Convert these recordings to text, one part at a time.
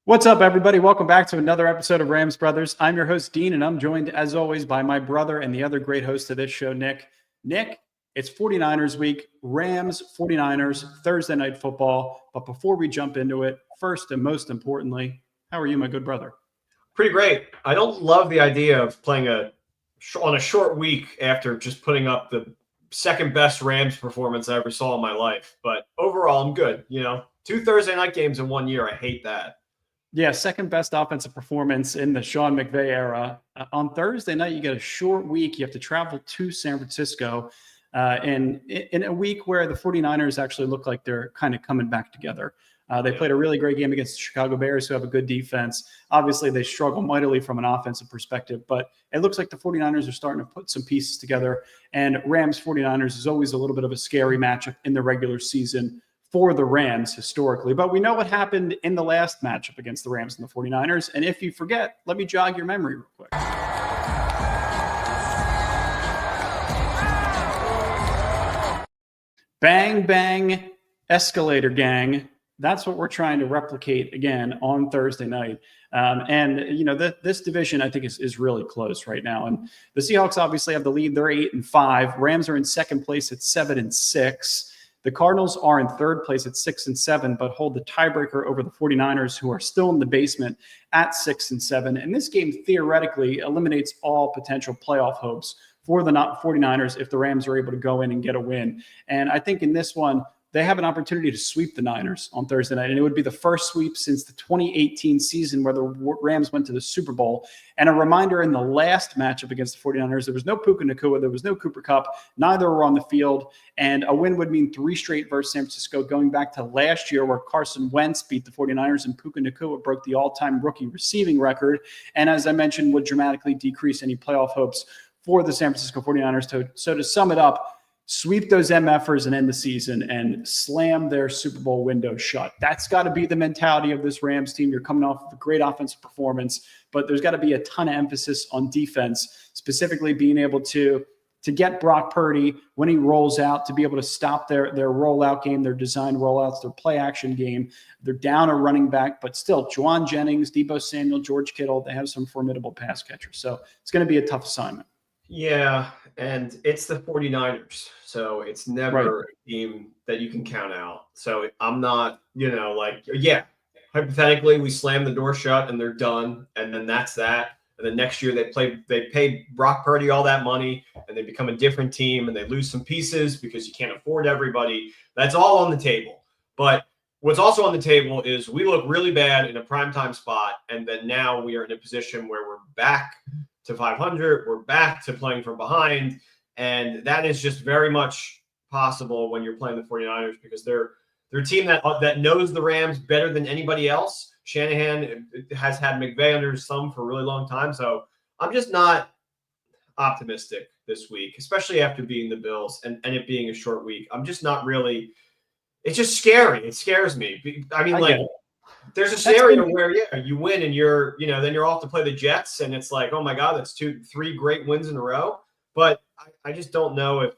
What's up, everybody? Welcome back to another episode of Rams Brothers. I'm your host, Dean, and I'm joined, as always, by my brother and the other great host of this show, Nick. Nick, it's 49ers week, Rams, 49ers, Thursday night football. But before we jump into it, first and most importantly, how are you, my good brother? Pretty great. I don't love the idea of playing on a short week after just putting up the second best Rams performance I ever saw in my life. But overall, I'm good. You know, 2 Thursday night games in 1 year. I hate that. Yeah, second best offensive performance in the Sean McVay era. On Thursday night, you get a short week. You have to travel to San Francisco and in a week where the 49ers actually look like they're kind of coming back together. They played a really great game against the Chicago Bears, who have a good defense. Obviously, they struggle mightily from an offensive perspective, but it looks like the 49ers are starting to put some pieces together. And Rams 49ers is always a little bit of a scary matchup in the regular season for the Rams historically. But we know what happened in the last matchup against the Rams and the 49ers. And if you forget, let me jog your memory real quick. Bang, bang, escalator gang. That's what we're trying to replicate again on Thursday night. And, you know, this division, I think, is really close right now. And the Seahawks obviously have the lead. They're 8-5. Rams are in second place at 7-6. The Cardinals are in third place at 6-7, but hold the tiebreaker over the 49ers, who are still in the basement at 6-7. And this game theoretically eliminates all potential playoff hopes for the 49ers if the Rams are able to go in and get a win. And I think in this one, they have an opportunity to sweep the Niners on Thursday night. And it would be the first sweep since the 2018 season where the Rams went to the Super Bowl. And a reminder, in the last matchup against the 49ers, there was no Puka Nacua, there was no Cooper Kupp, neither were on the field. And a win would mean 3 straight versus San Francisco, going back to last year where Carson Wentz beat the 49ers and Puka Nacua broke the all-time rookie receiving record. And as I mentioned, would dramatically decrease any playoff hopes for the San Francisco 49ers. So to sum it up, sweep those MFers and end the season and slam their Super Bowl window shut. That's got to be the mentality of this Rams team. You're coming off of a great offensive performance, but there's got to be a ton of emphasis on defense, specifically being able to get Brock Purdy when he rolls out, to be able to stop their rollout game, their design rollouts, their play action game. They're down a running back, but still, Juwan Jennings, Deebo Samuel, George Kittle, they have some formidable pass catchers. So it's going to be a tough assignment. Yeah, and it's the 49ers, so it's never a team that you can count out. So I'm not, hypothetically, we slam the door shut and they're done, and then that's that. And then next year they pay Brock Purdy all that money, and they become a different team, and they lose some pieces because you can't afford everybody. That's all on the table. But what's also on the table is we look really bad in a primetime spot, and then now we are in a position where we're back to 500. We're back to playing from behind. And that is just very much possible when you're playing the 49ers, because they're a team that knows the Rams better than anybody else. Shanahan has had McVay under his thumb for a really long time. So I'm just not optimistic this week, especially after beating the Bills and it being a short week. I'm just not really – it's just scary. It scares me. I mean, there's a scenario where, you win and then you're off to play the Jets, and it's like, oh my God, that's 3 great wins in a row. But I just don't know if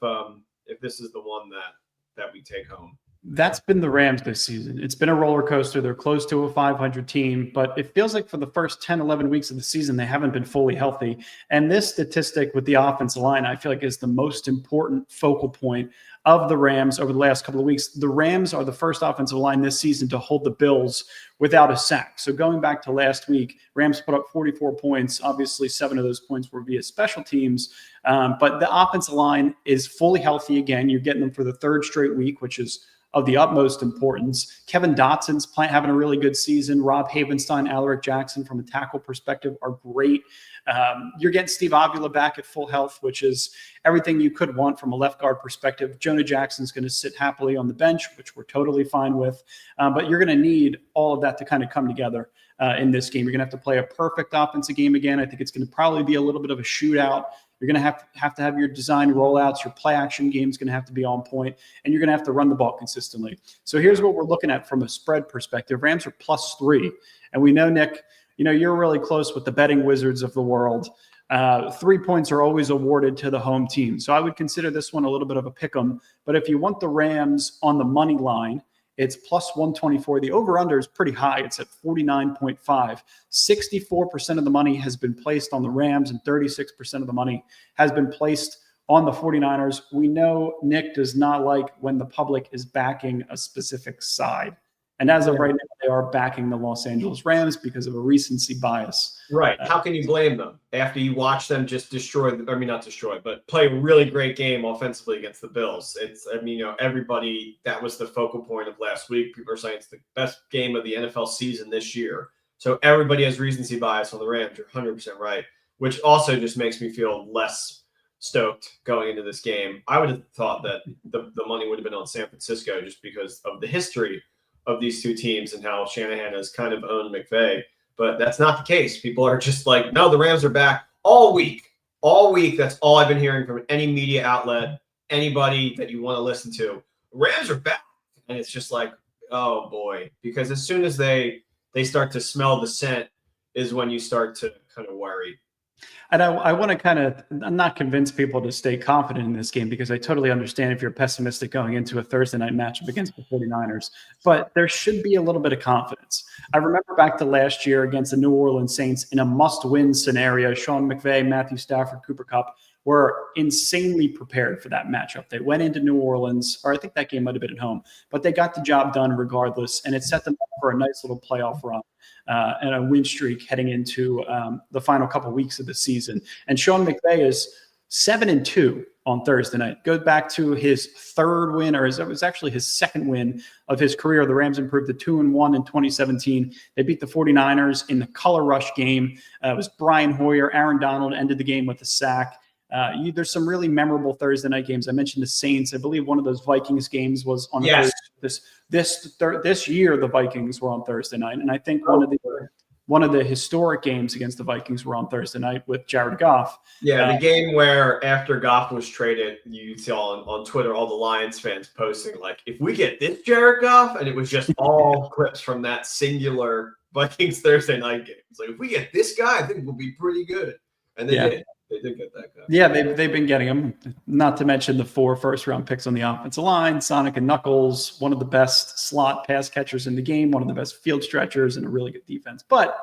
this is the one that we take home. That's been the Rams this season. It's been a roller coaster. They're close to a 500 team, but it feels like for the first 10, 11 weeks of the season, they haven't been fully healthy. And this statistic with the offensive line, I feel like, is the most important focal point of the Rams over the last couple of weeks. The Rams are the first offensive line this season to hold the Bills without a sack. So going back to last week, Rams put up 44 points. Obviously, 7 of those points were via special teams. But the offensive line is fully healthy again. You're getting them for the 3rd straight week, which is of the utmost importance. Kevin Dotson's having a really good season. Rob Havenstein, Alaric Jackson, from a tackle perspective, are great. You're getting Steve Avila back at full health, which is everything you could want from a left guard perspective. Jonah Jackson's going to sit happily on the bench, which we're totally fine with. But you're going to need all of that to kind of come together in this game. You're going to have to play a perfect offensive game again. I think it's going to probably be a little bit of a shootout. You're going to have to have your design rollouts. Your play action game is going to have to be on point, and you're going to have to run the ball consistently. So here's what we're looking at from a spread perspective. Rams are +3, and we know, Nick, you're really close with the betting wizards of the world. 3 points are always awarded to the home team. So I would consider this one a little bit of a pick 'em. But if you want the Rams on the money line, It's plus 124. The over-under is pretty high. It's at 49.5. 64% of the money has been placed on the Rams, and 36% of the money has been placed on the 49ers. We know Nick does not like when the public is backing a specific side. And as of right now, they are backing the Los Angeles Rams because of a recency bias. Right. How can you blame them after you watch them just not destroy, but play a really great game offensively against the Bills? Everybody, that was the focal point of last week. People are saying it's the best game of the NFL season this year. So everybody has recency bias on the Rams. You're 100% right, which also just makes me feel less stoked going into this game. I would have thought that the money would have been on San Francisco just because of the history of these two teams and how Shanahan has kind of owned McVay. But that's not the case. People are just like, no, the Rams are back all week. All week. That's all I've been hearing from any media outlet, anybody that you want to listen to. Rams are back. And it's just like, oh, boy. Because as soon as they start to smell the scent is when you start to kind of worry. And I want to kind of not convince people to stay confident in this game, because I totally understand if you're pessimistic going into a Thursday night matchup against the 49ers, but there should be a little bit of confidence. I remember back to last year against the New Orleans Saints in a must-win scenario. Sean McVay, Matthew Stafford, Cooper Kupp were insanely prepared for that matchup. They went into New Orleans, or I think that game might have been at home, but they got the job done regardless, and it set them up for a nice little playoff run. And a win streak heading into the final couple weeks of the season. And Sean McVay is 7-2 on Thursday night. Goes back to his third win, or it was actually his second win of his career. The Rams improved to 2-1 in 2017. They beat the 49ers in the color rush game. It was Brian Hoyer. Aaron Donald ended the game with a sack. There's some really memorable Thursday night games. I mentioned the Saints. I believe one of those Vikings games was on this year. The Vikings were on Thursday night, and I think one of the historic games against the Vikings were on Thursday night with Jared Goff. Yeah, the game where after Goff was traded, you saw on Twitter all the Lions fans posting like, "If we get this Jared Goff," and it was just all clips from that singular Vikings Thursday night game. It's like, if we get this guy, I think we'll be pretty good, and they did. They did get that guy. Yeah, they've been getting him. Not to mention the 4 first-round picks on the offensive line. Sonic and Knuckles, one of the best slot pass catchers in the game, one of the best field stretchers, and a really good defense. But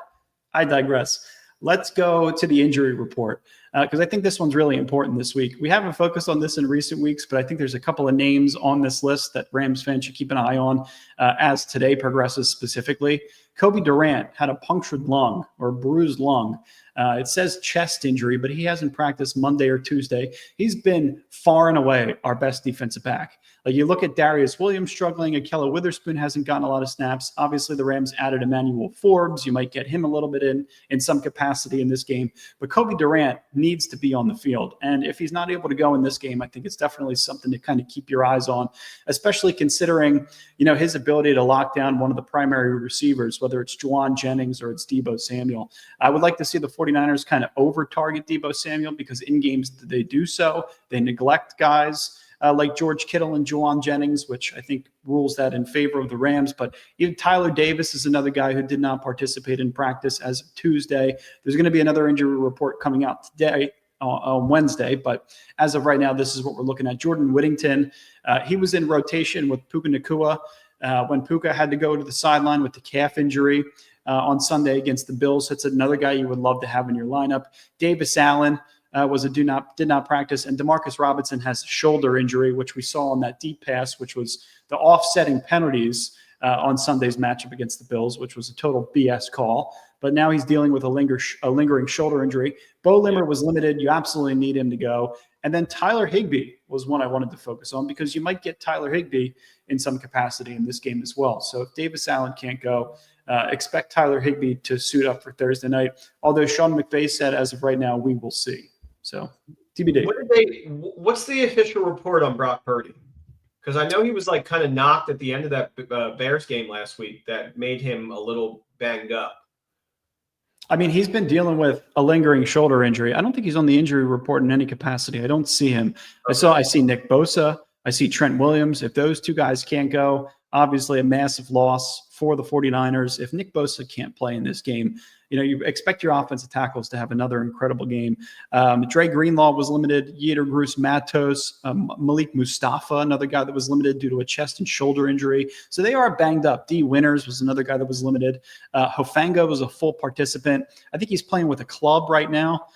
I digress. Let's go to the injury report, because I think this one's really important this week. We haven't focused on this in recent weeks, but I think there's a couple of names on this list that Rams fans should keep an eye on as today progresses specifically. Kobe Durant had a punctured lung or bruised lung. It says chest injury, but he hasn't practiced Monday or Tuesday. He's been far and away our best defensive back. Like, you look at Darius Williams struggling, Ahkello Witherspoon hasn't gotten a lot of snaps. Obviously, the Rams added Emmanuel Forbes. You might get him a little bit in some capacity in this game. But Kobe Durant needs to be on the field. And if he's not able to go in this game, I think it's definitely something to kind of keep your eyes on, especially considering, his ability to lock down one of the primary receivers, whether it's Juwan Jennings or it's Deebo Samuel. I would like to see the 49ers kind of over-target Deebo Samuel, because in games that they do so, they neglect guys like George Kittle and Juwan Jennings, which I think rules that in favor of the Rams. But even Tyler Davis is another guy who did not participate in practice as of Tuesday. There's going to be another injury report coming out today on Wednesday, but as of right now, this is what we're looking at. Jordan Whittington, he was in rotation with Puka Nacua when Puka had to go to the sideline with the calf injury on Sunday against the Bills. That's another guy you would love to have in your lineup. Davis Allen did not practice, and Demarcus Robinson has a shoulder injury, which we saw on that deep pass, which was the offsetting penalties on Sunday's matchup against the Bills, which was a total BS call. But now he's dealing with a lingering shoulder injury. Bo Limmer was limited. You absolutely need him to go. And then Tyler Higbee was one I wanted to focus on, because you might get Tyler Higbee in some capacity in this game as well. So if Davis Allen can't go, expect Tyler Higbee to suit up for Thursday night. Although Sean McVay said as of right now, we will see. So TBD. What's the official report on Brock Purdy? Because I know he was like kind of knocked at the end of that Bears game last week that made him a little banged up. I mean, he's been dealing with a lingering shoulder injury. I don't think he's on the injury report in any capacity. I don't see him. I see Nick Bosa. I see Trent Williams. If those two guys can't go, obviously a massive loss for the 49ers. If Nick Bosa can't play in this game, you expect your offensive tackles to have another incredible game. Dre Greenlaw was limited. Yetur Gross-Matos, Malik Mustafa, another guy that was limited due to a chest and shoulder injury. So they are banged up. D. Winters was another guy that was limited. Hofanga was a full participant. I think he's playing with a club right now.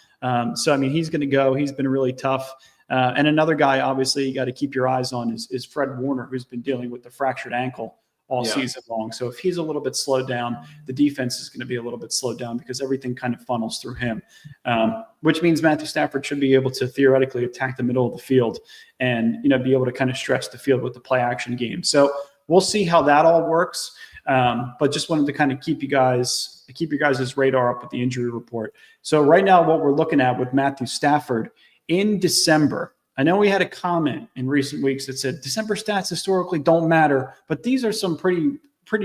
So, I mean, he's going to go. He's been really tough. And another guy, obviously, you got to keep your eyes on is Fred Warner, who's been dealing with the fractured ankle all season long. So if he's a little bit slowed down, the defense is going to be a little bit slowed down because everything kind of funnels through him, which means Matthew Stafford should be able to theoretically attack the middle of the field and, be able to kind of stretch the field with the play action game. So we'll see how that all works. But just wanted to kind of keep your guys' radar up with the injury report. So right now, what we're looking at with Matthew Stafford in December, I know we had a comment in recent weeks that said December stats historically don't matter, but these are some pretty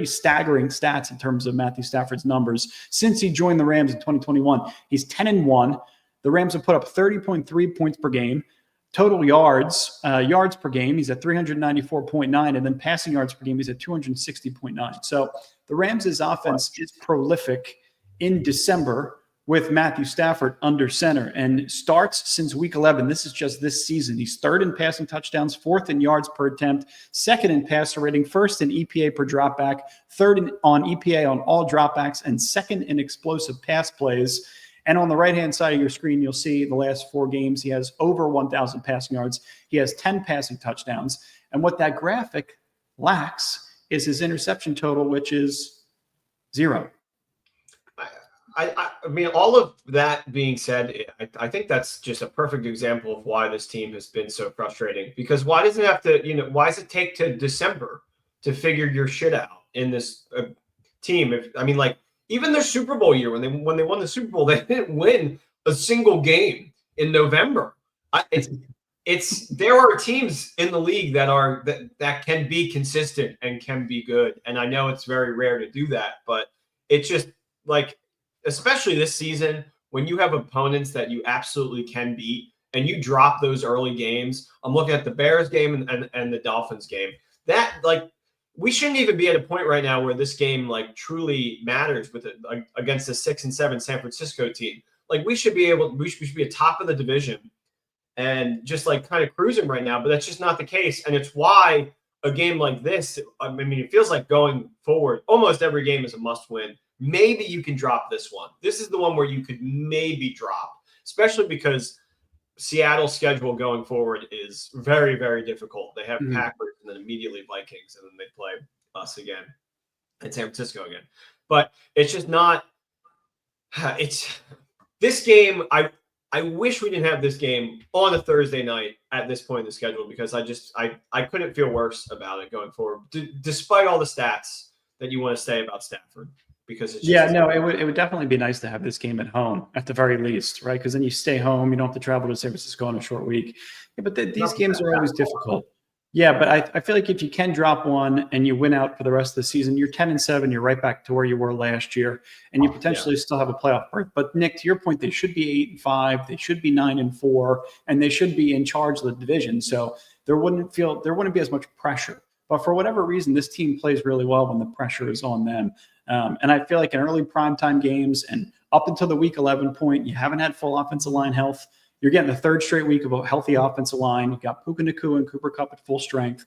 staggering stats in terms of Matthew Stafford's numbers since he joined the Rams in 2021. He's 10-1. The Rams have put up 30.3 points per game. Total yards per game, he's at 394.9, and then passing yards per game, he's at 260.9. So the Rams' offense is prolific in December with Matthew Stafford under center and starts since week 11. This is just this season. He's third in passing touchdowns, fourth in yards per attempt, second in passer rating, first in EPA per dropback, third on EPA on all dropbacks, and second in explosive pass plays. And on the right-hand side of your screen, you'll see the last 4 games. He has over 1,000 passing yards. He has 10 passing touchdowns. And what that graphic lacks is his interception total, which is 0. I mean, all of that being said, I think that's just a perfect example of why this team has been so frustrating. Because why does it have to, why does it take to December to figure your shit out in this team? Even their Super Bowl year, when they won the Super Bowl, they didn't win a single game in November. There are teams in the league that can be consistent and can be good. And I know it's very rare to do that, but it's just like, especially this season, when you have opponents that you absolutely can beat and you drop those early games. I'm looking at the Bears game and the Dolphins game. That, we shouldn't even be at a point right now where this game truly matters against a 6-7 San Francisco team. We should be atop of the division and just kind of cruising right now, but that's just not the case. And it's why a game like this, it feels like going forward, almost every game is a must win. Maybe you can drop this one. This is the one where you could maybe drop, especially because Seattle's schedule going forward is very, very difficult. They have Packers and then immediately Vikings, and then they play us again and San Francisco again. But it's just not – it's this game I wish we didn't have this game on a Thursday night at this point in the schedule because I couldn't feel worse about it going forward, despite all the stats that you want to say about Stafford. Because it's just it would definitely be nice to have this game at home at the very least, right? Because then you stay home, you don't have to travel to San Francisco on a short week. Yeah, but these games are always difficult. Yeah, but I feel like if you can drop one and you win out for the rest of the season, you're 10-7, you're right back to where you were last year, and you potentially still have a playoff berth. But Nick, to your point, they should be 8-5, they should be 9-4, and they should be in charge of the division. So there wouldn't be as much pressure. But for whatever reason, this team plays really well when the pressure is on them. And I feel like in early primetime games and up until the week 11 point, you haven't had full offensive line health. You're getting the third straight week of a healthy offensive line. You've got Puka Nacua and Cooper Kupp at full strength.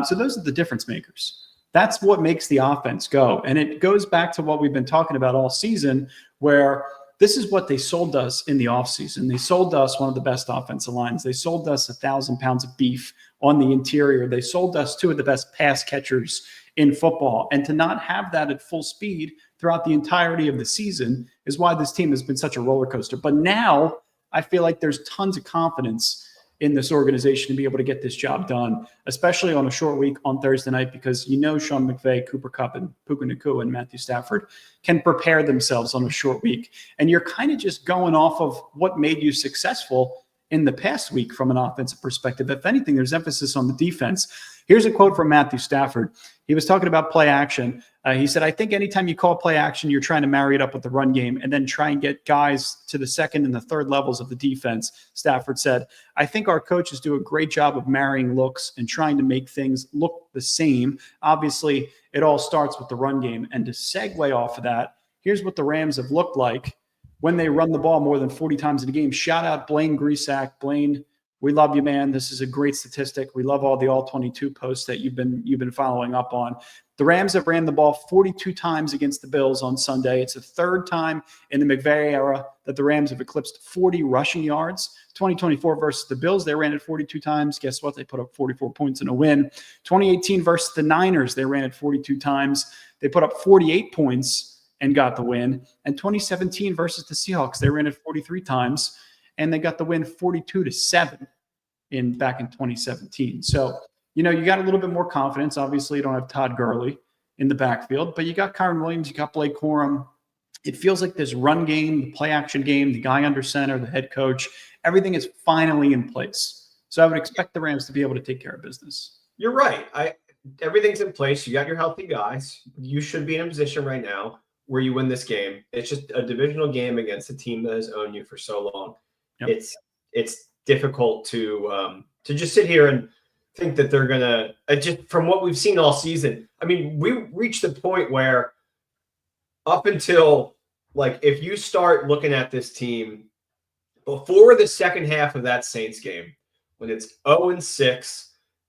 So those are the difference makers. That's what makes the offense go. And it goes back to what we've been talking about all season, where this is what they sold us in the offseason. They sold us one of the best offensive lines. They sold us 1,000 pounds of beef on the interior. They sold us 2 of the best pass catchers in football. And to not have that at full speed throughout the entirety of the season is why this team has been such a roller coaster. But now I feel like there's tons of confidence in this organization to be able to get this job done, especially on a short week on Thursday night, because Sean McVay, Cooper Kupp, and Puka Nacua and Matthew Stafford can prepare themselves on a short week. And you're kind of just going off of what made you successful in the past week from an offensive perspective. If anything, there's emphasis on the defense. Here's a quote from Matthew Stafford. He was talking about play action. He said, I think anytime you call play action, you're trying to marry it up with the run game and then try and get guys to the second and the third levels of the defense. Stafford said, I think our coaches do a great job of marrying looks and trying to make things look the same. Obviously, it all starts with the run game. And to segue off of that, here's what the Rams have looked like when they run the ball more than 40 times in a game. Shout out Blaine Grisack. Blaine, we love you, man. This is a great statistic. We love all the All-22 posts that you've been following up on. The Rams have ran the ball 42 times against the Bills on Sunday. It's the third time in the McVay era that the Rams have eclipsed 40 rushing yards. 2024 versus the Bills, they ran it 42 times. Guess what? They put up 44 points in a win. 2018 versus the Niners, they ran it 42 times. They put up 48 points and got the win. And 2017 versus the Seahawks, they ran it 43 times and they got the win 42-7 back in 2017. So, you got a little bit more confidence. Obviously, you don't have Todd Gurley in the backfield, but you got Kyron Williams, you got Blake Corum. It feels like this run game, the play action game, the guy under center, the head coach, everything is finally in place. So I would expect the Rams to be able to take care of business. You're right. Everything's in place. You got your healthy guys. You should be in a position right now where you win this game. It's just a divisional game against a team that has owned you for so long. Yep. It's difficult to just sit here and think that they're gonna just from what we've seen all season. I mean, we reached the point where up until if you start looking at this team before the second half of that Saints game, when it's 0-6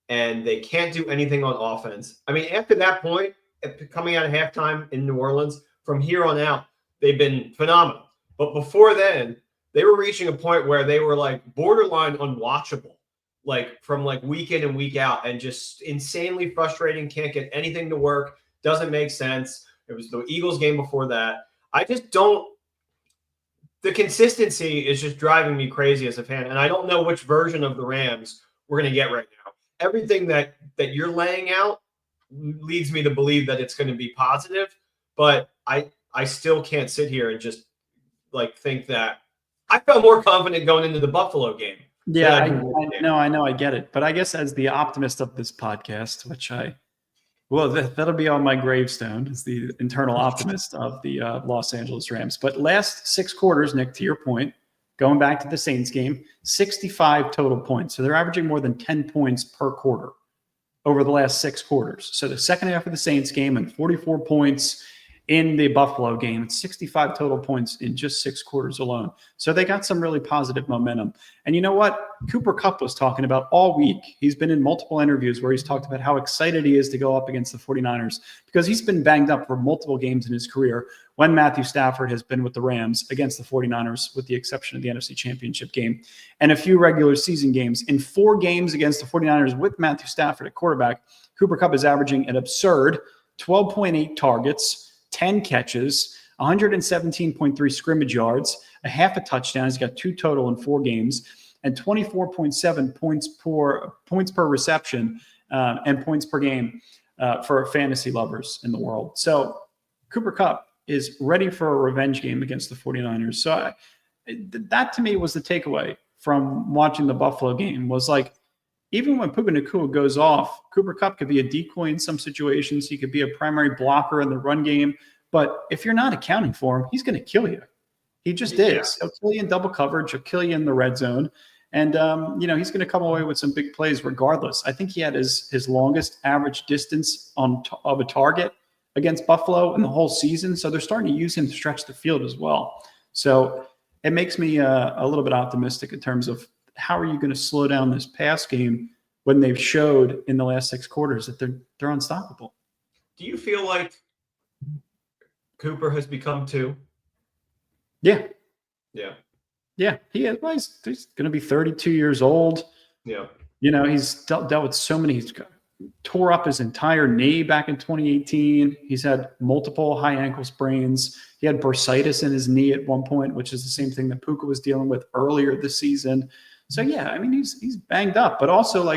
and they can't do anything on offense. I mean, after that point, coming out of halftime in New Orleans, from here on out, they've been phenomenal. But before then, they were reaching a point where they were borderline unwatchable, from week in and week out, and just insanely frustrating. Can't get anything to work. Doesn't make sense. It was the Eagles game before that. I just don't. The consistency is just driving me crazy as a fan, and I don't know which version of the Rams we're going to get right now. Everything that you're laying out leads me to believe that it's going to be positive, but I still can't sit here and just think that. I felt more confident going into the Buffalo game. Yeah, I know, I get it. But I guess as the optimist of this podcast, which that'll be on my gravestone as the internal optimist of the Los Angeles Rams. But last 6 quarters, Nick, to your point, going back to the Saints game, 65 total points. So they're averaging more than 10 points per quarter over the last 6 quarters. So the second half of the Saints game and 44 points in the Buffalo game. It's 65 total points in just 6 quarters alone. So they got some really positive momentum. And you know what? Cooper Kupp was talking about all week. He's been in multiple interviews where he's talked about how excited he is to go up against the 49ers because he's been banged up for multiple games in his career when Matthew Stafford has been with the Rams against the 49ers, with the exception of the NFC Championship game and a few regular season games. In 4 games against the 49ers with Matthew Stafford at quarterback, Cooper Kupp is averaging an absurd 12.8 targets, 10 catches, 117.3 scrimmage yards, a half a touchdown. He's got 2 total in 4 games, and 24.7 points per reception and points per game for fantasy lovers in the world. So Cooper Kupp is ready for a revenge game against the 49ers. So that to me was the takeaway from watching the Buffalo game, was even when Puka Nacua goes off, Cooper Kupp could be a decoy in some situations. He could be a primary blocker in the run game. But if you're not accounting for him, he's going to kill you. He just is. He'll kill you in double coverage. He'll kill you in the red zone. And, he's going to come away with some big plays regardless. I think he had his longest average distance of a target against Buffalo in the whole season. So they're starting to use him to stretch the field as well. So it makes me a little bit optimistic in terms of how are you going to slow down this pass game when they've showed in the last 6 quarters that they're unstoppable. Do you feel like Cooper has become 2? Yeah. Yeah. Yeah. He's going to be 32 years old. Yeah. He's dealt with so many. He's tore up his entire knee back in 2018. He's had multiple high ankle sprains. He had bursitis in his knee at one point, which is the same thing that Puka was dealing with earlier this season. So yeah, I mean, he's banged up, but also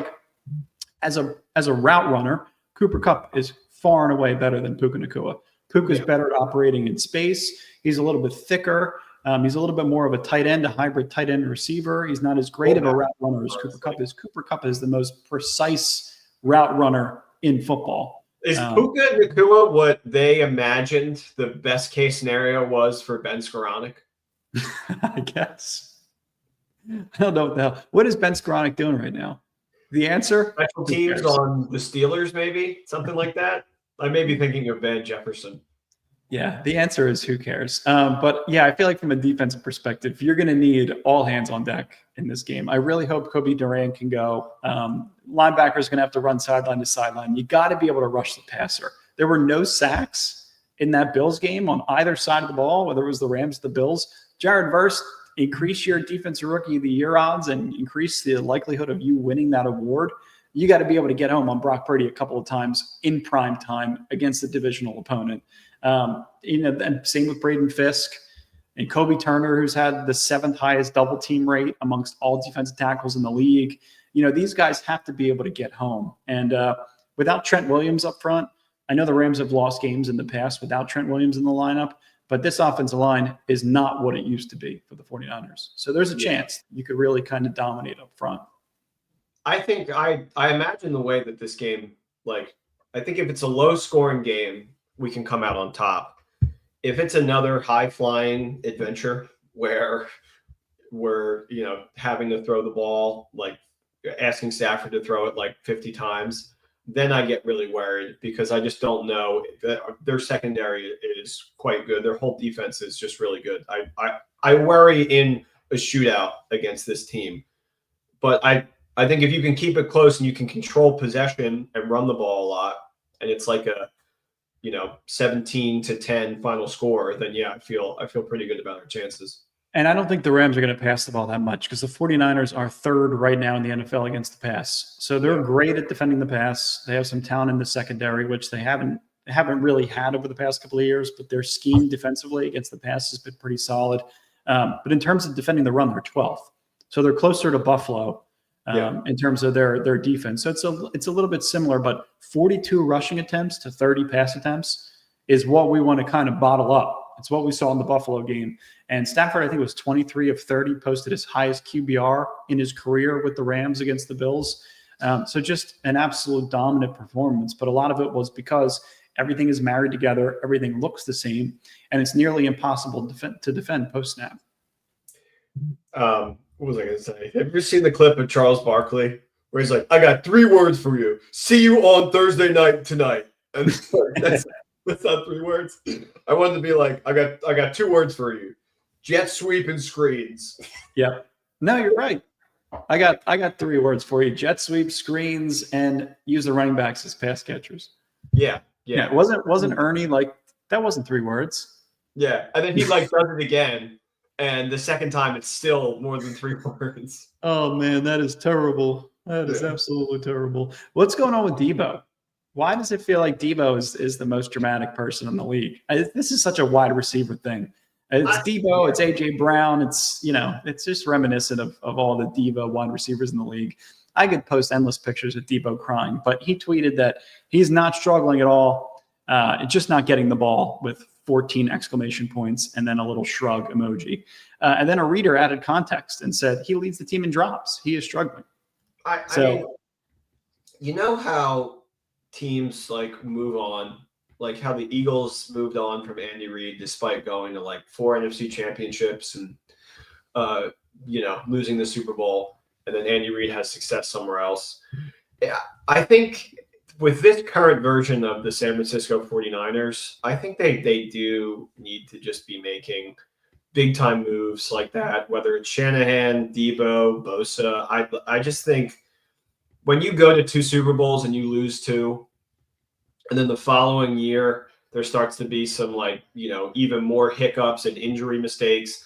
as a route runner, Cooper Kupp is far and away better than Puka Nacua. Puka's better at operating in space. He's a little bit thicker. He's a little bit more of a tight end, a hybrid tight end receiver. He's not as great of a route runner as Cooper Kupp is. Cooper Kupp is the most precise route runner in football. Is Puka Nacua what they imagined the best case scenario was for Ben Skoranek? I guess. I don't know what the hell. What is Ben Skoranek doing right now? The answer? Special teams on the Steelers, maybe? Something like that? I may be thinking of Van Jefferson. Yeah, the answer is who cares? But yeah, I feel like from a defensive perspective, you're going to need all hands on deck in this game. I really hope Kobe Durant can go. Linebacker's going to have to run sideline to sideline. You got to be able to rush the passer. There were no sacks in that Bills game on either side of the ball, whether it was the Rams or the Bills. Jared Verse, increase your defensive rookie of the year odds and increase the likelihood of you winning that award. You got to be able to get home on Brock Purdy a couple of times in prime time against a divisional opponent. And same with Braden Fisk and Kobe Turner, who's had the 7th highest double team rate amongst all defensive tackles in the league. These guys have to be able to get home. And without Trent Williams up front, I know the Rams have lost games in the past without Trent Williams in the lineup, but this offensive line is not what it used to be for the 49ers. So there's a chance you could really kind of dominate up front. I think I imagine the way that this game, I think if it's a low scoring game, we can come out on top. If it's another high flying adventure where we're, having to throw the ball, asking Stafford to throw it 50 times, then I get really worried because I just don't know. Their secondary is quite good. Their whole defense is just really good. I worry in a shootout against this team, but I think if you can keep it close and you can control possession and run the ball a lot, and it's like a 17-10 final score, then yeah, I feel pretty good about our chances. And I don't think the Rams are going to pass the ball that much because the 49ers are 3rd right now in the NFL against the pass. So they're great at defending the pass. They have some talent in the secondary, which they haven't really had over the past couple of years, but their scheme defensively against the pass has been pretty solid. But in terms of defending the run, they're 12th. So they're closer to Buffalo in terms of their defense. So it's a little bit similar, but 42 rushing attempts to 30 pass attempts is what we want to kind of bottle up. It's what we saw in the Buffalo game. And Stafford, I think, was 23 of 30, posted his highest QBR in his career with the Rams against the Bills. So just an absolute dominant performance. But a lot of it was because everything is married together, everything looks the same, and it's nearly impossible to defend post-snap. What was I going to say? Have you ever seen the clip of Charles Barkley where he's like, I got 3 words for you. See you on Thursday night tonight. And that's not 3 words. I wanted to be like, I got 2 words for you. Jet sweep and screens. Yeah. No, you're right. I got 3 words for you. Jet sweep, screens, and use the running backs as pass catchers. Yeah. Wasn't Ernie that wasn't 3 words? Yeah. And then he does it again. And the second time it's still more than 3 words. Oh man, that is terrible. That is absolutely terrible. What's going on with Debo? Why does it feel like Debo is the most dramatic person in the league? This is such a wide receiver thing. It's Debo, it's AJ Brown, it's just reminiscent of all the Debo wide receivers in the league. I could post endless pictures of Debo crying, but he tweeted that he's not struggling at all, just not getting the ball with 14 exclamation points and then a little shrug emoji. And then a reader added context and said he leads the team in drops. He is struggling. I mean, how teams move on, how the Eagles moved on from Andy Reid despite going to 4 NFC championships and losing the Super Bowl, and then Andy Reid has success somewhere else. Yeah, I think with this current version of the San Francisco 49ers, I think they do need to just be making big time moves like that, whether it's Shanahan, Debo, Bosa. I just think when you go to 2 Super Bowls and you lose 2, and then the following year there starts to be some even more hiccups and injury mistakes.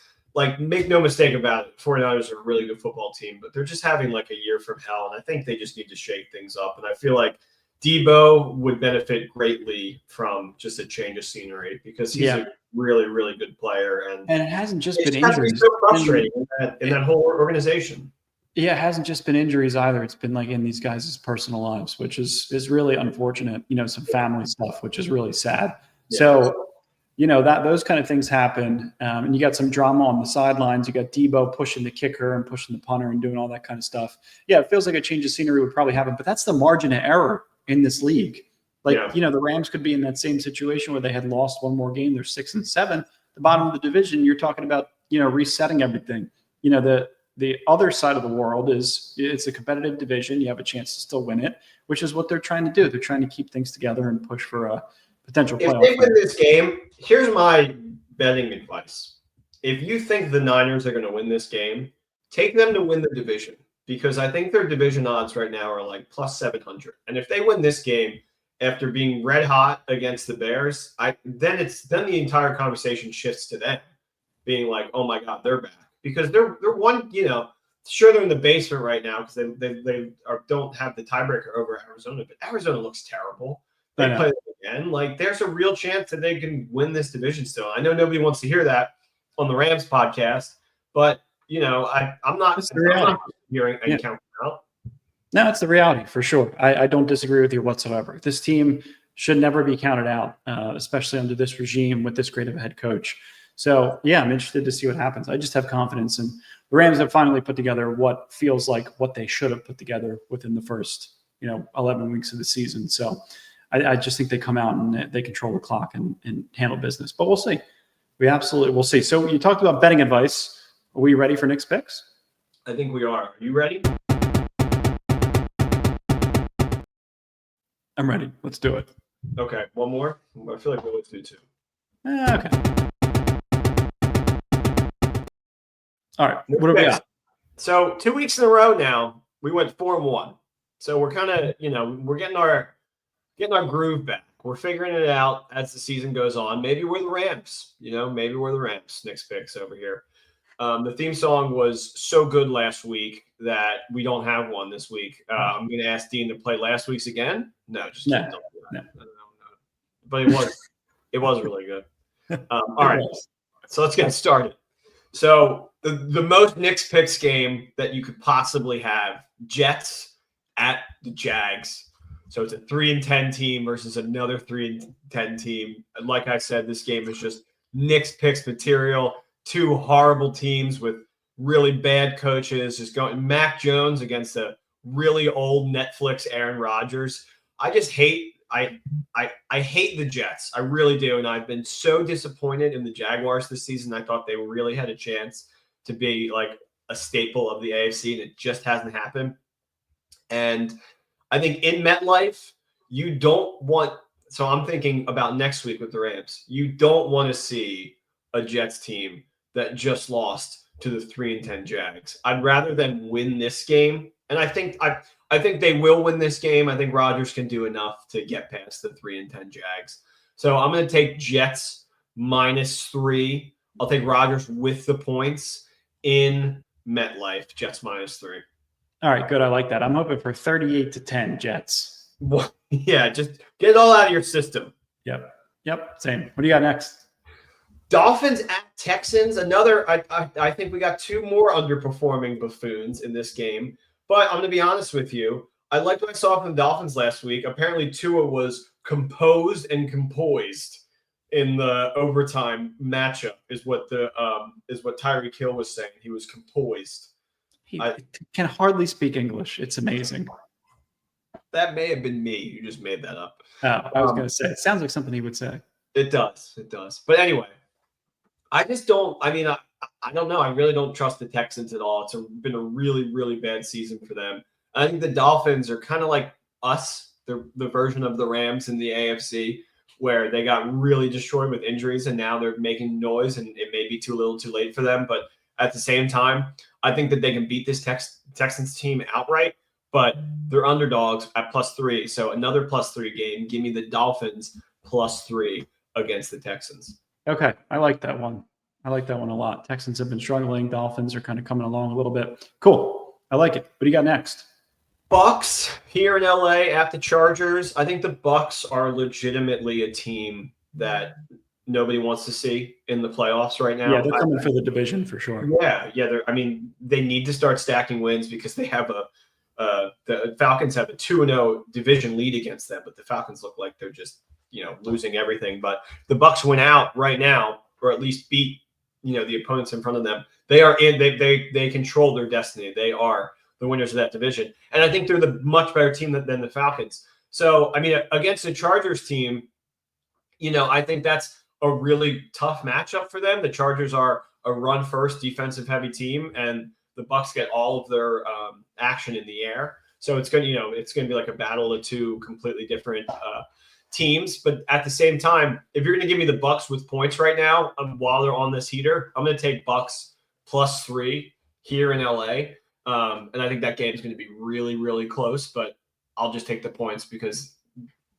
Make no mistake about it, 49ers are a really good football team, but they're just having a year from hell, and I think they just need to shake things up. And I feel like Debo would benefit greatly from just a change of scenery because he's a really, really good player. And it hasn't just been injuries. So frustrating in that whole organization. Yeah, it hasn't just been injuries either. It's been in these guys' personal lives, which is really unfortunate. Some family stuff, which is really sad. Yeah. So that those kind of things happen. And you got some drama on the sidelines. You got Debo pushing the kicker and pushing the punter and doing all that kind of stuff. Yeah, it feels like a change of scenery would probably happen, but that's the margin of error in this league. The Rams could be in that same situation where they had lost one more game. They're 6-7. The bottom of the division, you're talking about, resetting everything. The other side of the world is it's a competitive division. You have a chance to still win it, which is what they're trying to do. They're trying to keep things together and push for a potential playoff. If they win this game, here's my betting advice. If you think the Niners are going to win this game, take them to win the division, because I think their division odds right now are like plus 700. And if they win this game after being red hot against the Bears, then the entire conversation shifts to them being like, oh my God, they're back. Because they're one, sure, they're in the basement right now because they don't have the tiebreaker over Arizona, but Arizona looks terrible. They play them again. Like, there's a real chance that they can win this division still. I know nobody wants to hear that on the Rams podcast, but I'm not hearing and counting out. No, it's the reality for sure. I don't disagree with you whatsoever. This team should never be counted out, especially under this regime with this great of a head coach. So, yeah, I'm interested to see what happens. I just have confidence. And the Rams have finally put together what feels like what they should have put together within the first, 11 weeks of the season. So I just think they come out and they control the clock and handle business. But we'll see. We'll see. So you talked about betting advice. Are we ready for Nick's picks? I think we are. Are you ready? I'm ready. Let's do it. Okay. One more? I feel like we'll do two. Okay. All right. What do we got? So 2 weeks in a row now, we went 4-1. So we're kind of, we're getting our groove back. We're figuring it out as the season goes on. Maybe we're the Rams. Maybe we're the Rams. Nick's picks over here. The theme song was so good last week that we don't have one this week. I'm going to ask Dean to play last week's again. No, just kidding. No. But it was really good. All right. So let's get started. So the most Knicks picks game that you could possibly have, Jets at the Jags. So it's a 3-10 team versus another 3-10 team. And like I said, this game is just Knicks picks material. Two horrible teams with really bad coaches. Just going Mac Jones against a really old Netflix Aaron Rodgers. I just hate I hate the Jets. I really do. And I've been so disappointed in the Jaguars this season. I thought they really had a chance to be like a staple of the AFC, and it just hasn't happened. And I think in MetLife, you don't want – so I'm thinking about next week with the Rams. You don't want to see a Jets team that just lost to the 3-10 Jags. I'd rather them win this game. And I think they will win this game. I think Rodgers can do enough to get past the 3-10 Jags. So I'm going to take Jets -3. I'll take Rodgers with the points in MetLife. Jets -3. All right, good. I like that. I'm hoping for 38-10 Jets. Well, yeah, just get it all out of your system. Yep. Same. What do you got next? Dolphins at Texans. Another. I think we got two more underperforming buffoons in this game. But I'm going to be honest with you. I liked what I saw from the Dolphins last week. Apparently, Tua was composed and composed in the overtime matchup. Is what Tyreek Hill was saying. He was composed. He can hardly speak English. It's amazing. That may have been me. You just made that up. Oh, I was going to say. It sounds like something he would say. It does. It does. But anyway, I just don't. I mean, I don't know. I really don't trust the Texans at all. It's been a really, really bad season for them. I think the Dolphins are kind of like us, the version of the Rams in the AFC, where they got really destroyed with injuries, and now they're making noise, and it may be too little too late for them. But at the same time, I think that they can beat this Texans team outright, but they're underdogs at +3. So another +3 game. Give me the Dolphins +3 against the Texans. Okay. I like that one. I like that one a lot. Texans have been struggling. Dolphins are kind of coming along a little bit. Cool. I like it. What do you got next? Bucks here in LA at the Chargers. I think the Bucks are legitimately a team that nobody wants to see in the playoffs right now. Yeah, they're coming for the division for sure. Yeah. They need to start stacking wins because they have the Falcons have a 2-0 division lead against them, but the Falcons look like they're just losing everything. But the Bucs win out right now, or at least beat, the opponents in front of them. They are in. They control their destiny. They are the winners of that division, and I think they're the much better team than the Falcons. So, I mean, against the Chargers team, I think that's a really tough matchup for them. The Chargers are a run-first, defensive-heavy team, and the Bucs get all of their action in the air. So it's going to be like a battle of two completely different teams. But at the same time, if you're going to give me the Bucs with points right now, while they're on this heater, I'm going to take Bucs +3 here in LA. And I think that game is going to be really, really close. But I'll just take the points because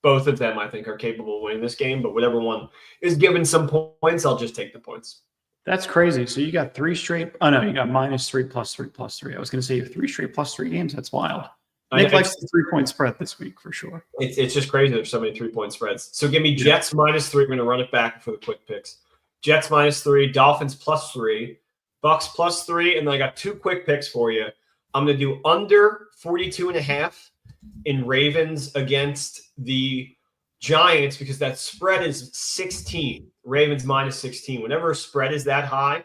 both of them, I think, are capable of winning this game. But whatever one is given some points, I'll just take the points. That's crazy. So you got 3 straight. Oh, no, you got -3, +3, +3. I was going to say you have 3 straight +3 games. That's wild. Nick likes the 3-point spread this week for sure. It's just crazy. There's so many 3-point spreads. So give me Jets -3. We're going to run it back for the quick picks. Jets -3, Dolphins +3, Bucs +3, and then I got 2 quick picks for you. I'm going to do under 42.5 in Ravens against the Giants because that spread is 16. Ravens -16. Whenever a spread is that high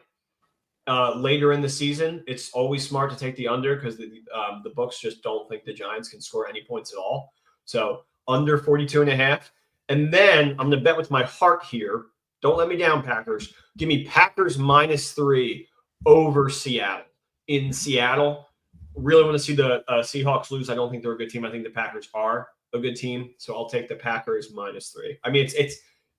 later in the season, it's always smart to take the under because the books just don't think the Giants can score any points at all. So under 42.5. And then I'm going to bet with my heart here. Don't let me down, Packers. Give me Packers -3 over Seattle. In Seattle, really want to see the Seahawks lose. I don't think they're a good team. I think the Packers are a good team. So I'll take the Packers -3. I mean,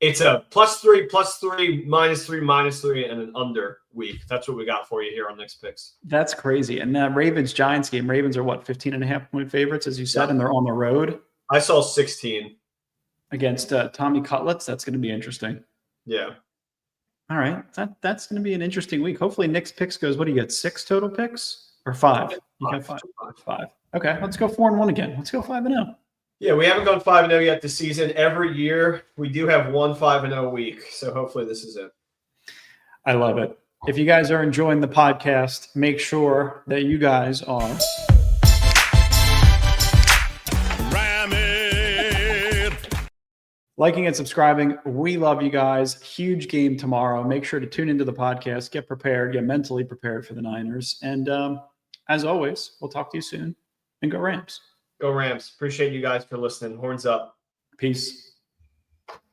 it's a +3, +3, -3, -3, and an under week. That's what we got for you here on Next Picks. That's crazy. And that Ravens-Giants game, Ravens are what, 15.5-point favorites, as you said, and they're on the road? I saw 16. Against Tommy Cutlets. That's going to be interesting. Yeah. All right. That's going to be an interesting week. Hopefully Nick's picks goes, what do you get, 6 total picks? Or 5? You got 5. 5. Okay, let's go 4-1 again. Let's go 5-0. Yeah, we haven't gone 5-0 yet this season. Every year we do have one 5-0 week. So hopefully this is it. I love it. If you guys are enjoying the podcast, make sure that you guys are liking and subscribing. We love you guys. Huge game tomorrow. Make sure to tune into the podcast, get prepared, get mentally prepared for the Niners. And as always, we'll talk to you soon. And go Rams. Go Rams. Appreciate you guys for listening. Horns up. Peace.